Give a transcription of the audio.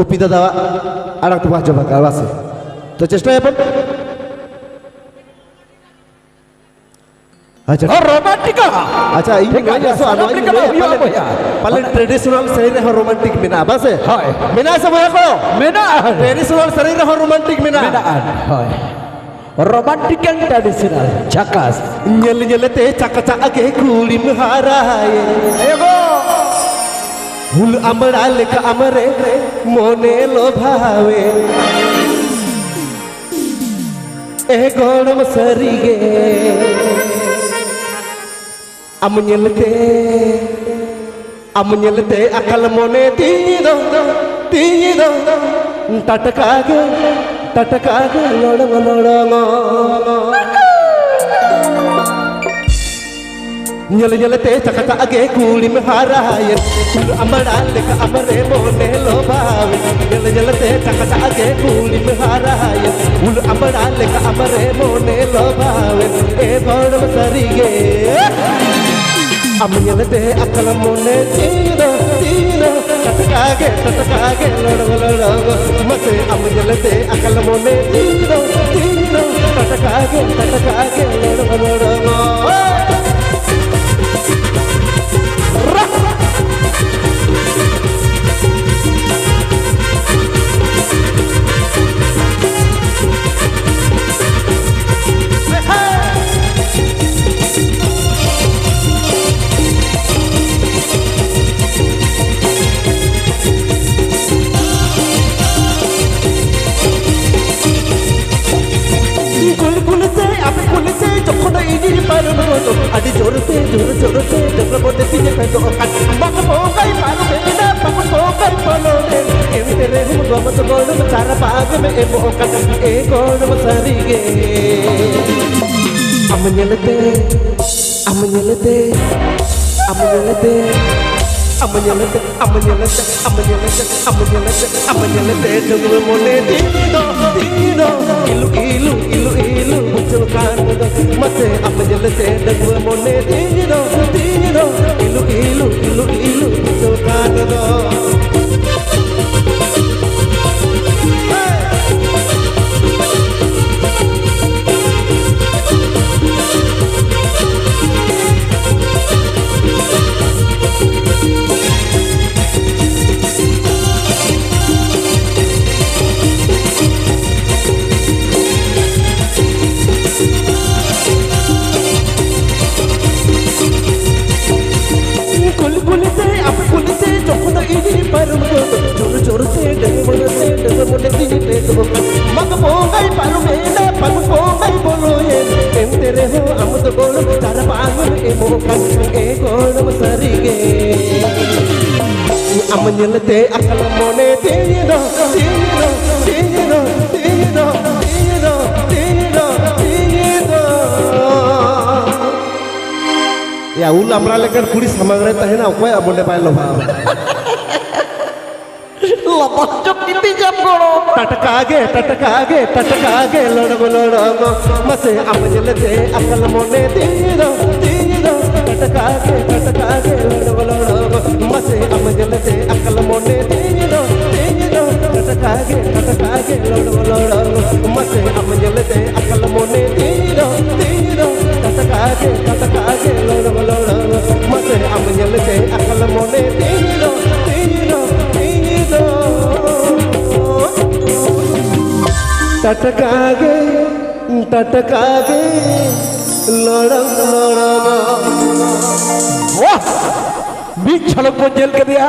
गोपी दादा আর একটা বাজে বাকার আছে তো চেষ্টা এখন अच्छा रोमांटिक अच्छा ini nggak so anu ini paling tradisional sering ha romantic mina apa sih হয় mina semua ko mina tradisional sering ha romantic mina হয় romantic and traditional झकास nyel nyelete caka caka ke kuli maharaye ayo hul amra lek amre mone lobhawe eh gonam sarige amunyelete akal mone tido tatakage lodong nyelete cakacake kuli maharaye amarale ka amare mone lobawe nyelete cakacake kuli maharaye amarale ka amare mone lobawe e bodam sarige amunyelete akal mone tido tatakage lodong mase amunyelete akal mone tido tatakage lodong adi jorte bote tiye pedo kan baka pokai paru beda baka pokai palone entere hum gomat godu cara paag me e bokan e godu sarige amnyelete dungu mone tido ilu muncul kan mase amnyelete dungu mone tido ilu muncul kan jor se de mone tiye pedo kan baka pokai paru beda baka pokai boloye entere ho amud godu cara paag me e bokan e godu sarige amnyelete akal mone tido ya ul amra lekan kuri samagre tahena okoy abonde pai loba लपचक किती जब करो tatakage lodong mase amnyelete akal mone tido tatakage lodong mase amnyelete akal mone tido tatakage lodong mase amnyelete akal mone tido tatakage lodong mase amnyelete akal mone tido tatakage lodong वाह बीच छलक jail के दिया